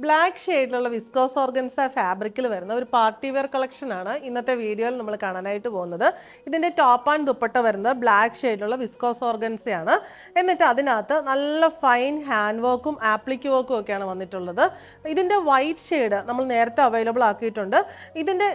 Black ഷെയ്ഡിലുള്ള viscous organza ഫാബ്രിക്കിൽ വരുന്ന ഒരു പാർട്ടി വെയർ കളക്ഷനാണ് ഇന്നത്തെ വീഡിയോയിൽ നമ്മൾ കാണാനായിട്ട് പോകുന്നത്. ഇതിൻ്റെ ടോപ്പ് ആൻഡ് ദുപ്പട്ട വരുന്നത് ബ്ലാക്ക് ഷെയ്ഡിലുള്ള വിസ്കോസ് ഓർഗൻസയാണ്. എന്നിട്ട് അതിനകത്ത് നല്ല ഫൈൻ ഹാൻഡ് വർക്കും ആപ്ലിക് വർക്കും ഒക്കെയാണ് വന്നിട്ടുള്ളത്. ഇതിൻ്റെ വൈറ്റ് ഷെയ്ഡ് നമ്മൾ നേരത്തെ അവൈലബിൾ ആക്കിയിട്ടുണ്ട്. ഇതിൻ്റെ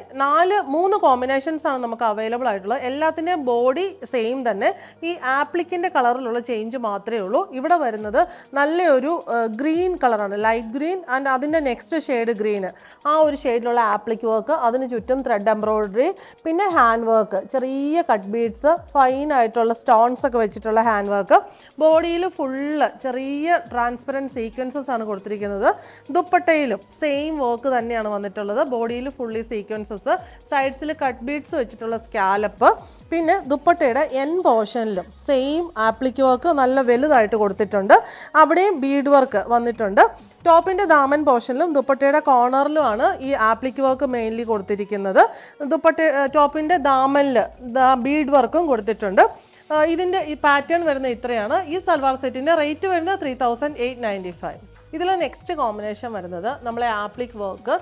മൂന്ന് കോമ്പിനേഷൻസ് ആണ് നമുക്ക് അവൈലബിൾ ആയിട്ടുള്ളത്. എല്ലാത്തിൻ്റെയും ബോഡി സെയിം തന്നെ, ഈ ആപ്ലിക്കിൻ്റെ കളറിലുള്ള ചേഞ്ച് മാത്രമേ ഉള്ളൂ. ഇവിടെ വരുന്നത് നല്ലൊരു ഗ്രീൻ കളറാണ്, ലൈറ്റ് ഗ്രീൻ ആൻഡ് അതിൻ്റെ നെക്സ്റ്റ് ഷെയ്ഡ് ഗ്രീന്. ആ ഒരു ഷെയ്ഡിലുള്ള ആപ്ലിക് വർക്ക്, അതിന് ചുറ്റും ത്രെഡ് എംബ്രോയിഡറി, പിന്നെ ഹാൻഡ് വർക്ക്, ചെറിയ കട്ട് ബീഡ്സ്, ഫൈൻ ആയിട്ടുള്ള സ്റ്റോൺസ് ഒക്കെ വെച്ചിട്ടുള്ള ഹാൻഡ് വർക്ക്. ബോഡിയിൽ ഫുള്ള് ചെറിയ ട്രാൻസ്പെറൻറ്റ് സീക്വൻസസ് ആണ് കൊടുത്തിരിക്കുന്നത്. ദുപ്പട്ടയിലും സെയിം വർക്ക് തന്നെയാണ് വന്നിട്ടുള്ളത്. ബോഡിയിൽ ഫുള്ളി സീക്വൻസസ്, സൈഡ്സിൽ കട്ട് ബീഡ്സ് വെച്ചിട്ടുള്ള സ്കാലപ്പ്, പിന്നെ ദുപ്പട്ടയുടെ എൻ പോർഷനിലും സെയിം ആപ്ലിക് വർക്ക് നല്ല വലുതായിട്ട് കൊടുത്തിട്ടുണ്ട്. അവിടെയും ബീഡ് വർക്ക് വന്നിട്ടുണ്ട്. ടോപ്പിൻ്റെ ദാമൻ പോർഷനിലും ദുപ്പട്ടയുടെ കോർണറിലുമാണ് ഈ ആപ്ലിക് വർക്ക് മെയിൻലി കൊടുത്തിരിക്കുന്നത്. ടോപ്പിൻ്റെ ദാമനിൽ ബീഡ് വർക്കും കൊടുത്തിട്ടുണ്ട്. ഇതിൻ്റെ ഈ പാറ്റേൺ വരുന്ന ഇത്രയാണ്. ഈ സൽവാർ സെറ്റിൻ്റെ റേറ്റ് വരുന്നത് 3895. ഇതിൽ നെക്സ്റ്റ് കോമ്പിനേഷൻ വരുന്നത് നമ്മളെ ആപ്ലിക് വർക്ക്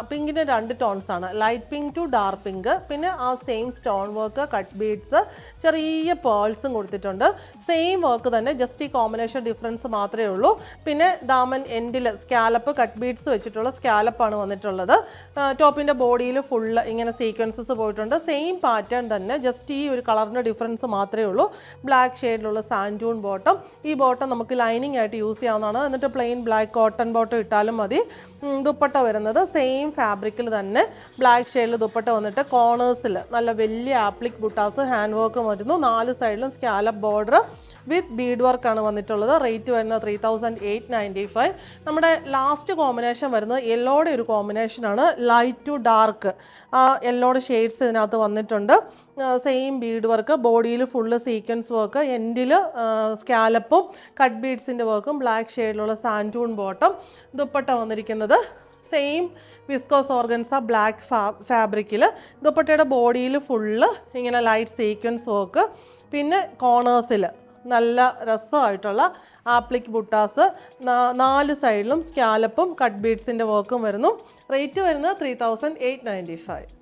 പിങ്കിൻ്റെ 2 ടോൺസ് ആണ്, light pink to dark pink, പിന്നെ ആ same stone work, cut beads, ചെറിയ പേൾസും കൊടുത്തിട്ടുണ്ട്. സെയിം വർക്ക് തന്നെ, ജസ്റ്റ് ഈ കോമ്പിനേഷൻ ഡിഫറൻസ് മാത്രമേ ഉള്ളൂ. പിന്നെ ദാമൻ എൻഡിൽ സ്കാലപ്പ്, കട്ട് ബീഡ്സ് വെച്ചിട്ടുള്ള സ്കാലപ്പാണ് വന്നിട്ടുള്ളത്. ടോപ്പിൻ്റെ ബോഡിയിൽ ഫുള്ള് ഇങ്ങനെ സീക്വൻസസ് പോയിട്ടുണ്ട്. സെയിം പാറ്റേൺ തന്നെ, ജസ്റ്റ് ഈ ഒരു കളറിൻ്റെ ഡിഫറൻസ് മാത്രമേ ഉള്ളൂ. ബ്ലാക്ക് ഷെയ്ഡിലുള്ള സാൻഡൂൺ ബോട്ടം. ഈ ബോട്ടം നമുക്ക് ലൈനിങ് ആയിട്ട് യൂസ് ചെയ്യാവുന്നതാണ്. എന്നിട്ട് പ്ലെയിൻ ബ്ലാക്ക് കോട്ടൺ ബോട്ടം ഇട്ടാലും മതി. ദുപ്പട്ട വരുന്നത് സെയിം ഫാബ്രിക്കിൽ തന്നെ ബ്ലാക്ക് ഷെയ്ഡിൽ ദുപ്പട്ട വന്നിട്ട് കോർണേഴ്സിൽ നല്ല വലിയ ആപ്ലിക് ബുട്ടാസ് ഹാൻഡ് വർക്ക് വരുന്നു. 4 സൈഡിലും സ്കാലപ്പ് ബോർഡർ വിത്ത് ബീഡ് വർക്കാണ് വന്നിട്ടുള്ളത്. റേറ്റ് വരുന്നത് 3895. നമ്മുടെ ലാസ്റ്റ് കോമ്പിനേഷൻ വരുന്നത് യെല്ലോയുടെ ഒരു കോമ്പിനേഷനാണ്, ലൈറ്റ് ടു ഡാർക്ക്. ആ യെല്ലോയുടെ ഷെയ്ഡ്സ് ഇതിനകത്ത് വന്നിട്ടുണ്ട്. സെയിം ബീഡ് വർക്ക്, ബോഡിയിൽ ഫുള്ള് സീക്വൻസ് വർക്ക്, എൻഡിൽ സ്കാലപ്പും കട്ട് ബീഡ്സിൻ്റെ വർക്കും, ബ്ലാക്ക് ഷെയ്ഡിലുള്ള സാൻഡൂൺ ബോട്ടം. ദുപ്പട്ട വന്നിരിക്കുന്നത് സെയിം വിസ്കോസ് ഓർഗൻസ ബ്ലാക്ക് ഫാബ്രിക്കിൽ. ദുപ്പട്ടയുടെ ബോഡിയിൽ ഫുള്ള് ഇങ്ങനെ ലൈറ്റ് സീക്വൻസ് വർക്ക്, പിന്നെ കോർണേഴ്സിൽ നല്ല രസമായിട്ടുള്ള ആപ്ലിക് ബുട്ടാസ്, 4 സൈഡിലും സ്കാലപ്പും കട്ട് ബീഡ്സിൻ്റെ വർക്കും വരുന്നു. റേറ്റ് വരുന്നത് 3895.